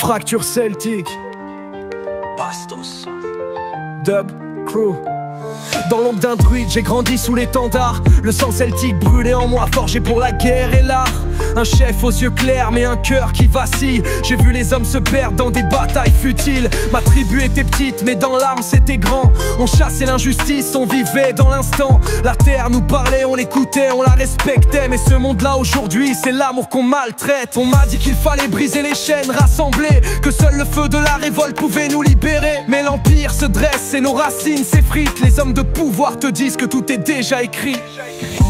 Fracture celtique. Bastos. Dub Crew. Dans l'ombre d'un druide, j'ai grandi sous l'étendard. Le sang celtique brûlé en moi, forgé pour la guerre et l'art. Un chef aux yeux clairs mais un cœur qui vacille. J'ai vu les hommes se perdre dans des batailles futiles. Ma tribu était petite mais dans l'âme c'était grand. On chassait l'injustice, on vivait dans l'instant. La terre nous parlait, on l'écoutait, on la respectait. Mais ce monde-là aujourd'hui, c'est l'amour qu'on maltraite. On m'a dit qu'il fallait briser les chaînes, rassembler, que seul le feu de la révolte pouvait nous libérer. Mais l'empire se dresse et nos racines s'effritent. Les hommes de pouvoir te disent que tout est déjà écrit.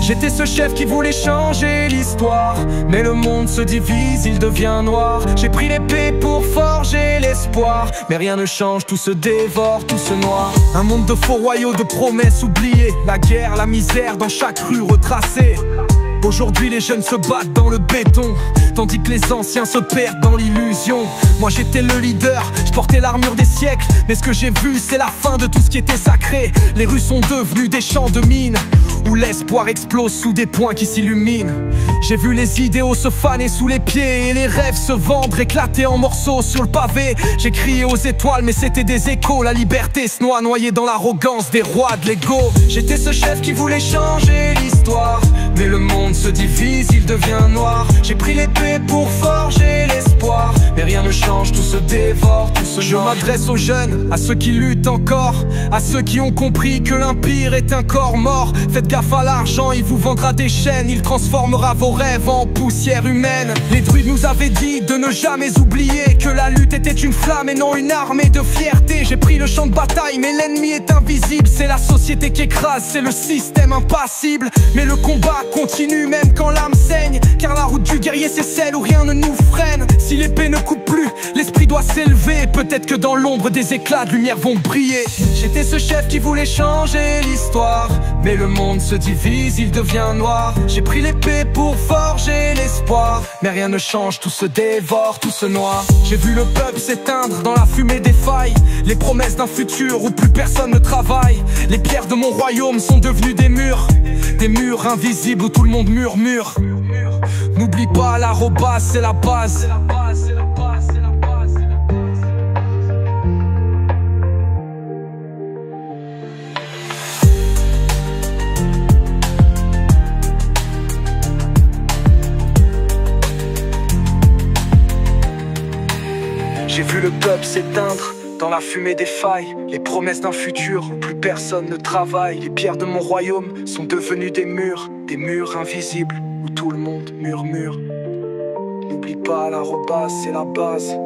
J'étais ce chef qui voulait changer l'histoire, mais le monde se divise, il devient noir. J'ai pris l'épée pour forger l'espoir, mais rien ne change, tout se dévore, tout se noie. Un monde de faux royaux, de promesses oubliées. La guerre, la misère dans chaque rue retracée. Aujourd'hui les jeunes se battent dans le béton, tandis que les anciens se perdent dans l'illusion. Moi j'étais le leader, je portais l'armure des siècles. Mais ce que j'ai vu c'est la fin de tout ce qui était sacré. Les rues sont devenues des champs de mines, où l'espoir explose sous des poings qui s'illuminent. J'ai vu les idéaux se faner sous les pieds et les rêves se vendre, éclater en morceaux sur le pavé. J'ai crié aux étoiles mais c'était des échos. La liberté se noie, noyée dans l'arrogance des rois de l'ego. J'étais ce chef qui voulait changer l'histoire, mais le monde se divise, il devient noir. J'ai pris l'épée pour forger l'espoir, mais rien ne change, tout se dévore, tout se noie. Je m'adresse aux jeunes, à ceux qui luttent encore, à ceux qui ont compris que l'empire est un corps mort. Faites gaffe à l'argent, il vous vendra des chaînes, il transformera vos rêves en poussière humaine. Les druides nous avaient dit de ne jamais oublier que la lutte était une flamme et non une armée de fierté. J'ai pris le champ de bataille, mais l'ennemi est invisible. C'est la société qui écrase, c'est le système impassible. Mais le combat continue même quand l'âme saigne, car la route du guerrier c'est celle où rien ne nous freine. Si l'épée ne coupe plus, l'esprit doit s'élever. Peut-être que dans l'ombre des éclats de lumière vont briller. J'étais ce chef qui voulait changer l'histoire, mais le monde se divise, il devient noir. J'ai pris l'épée pour forger l'espoir, mais rien ne change, tout se dévore, tout se noie. J'ai vu le peuple s'éteindre dans la fumée des failles, les promesses d'un futur où plus personne ne travaille. Les pierres de mon royaume sont devenues des murs invisibles où tout le monde murmure. N'oublie pas, l'arrobase c'est la base. J'ai vu le peuple s'éteindre dans la fumée des failles, les promesses d'un futur où plus personne ne travaille. Les pierres de mon royaume sont devenues des murs invisibles où tout le monde murmure. N'oublie pas, l'arrobase c'est la base.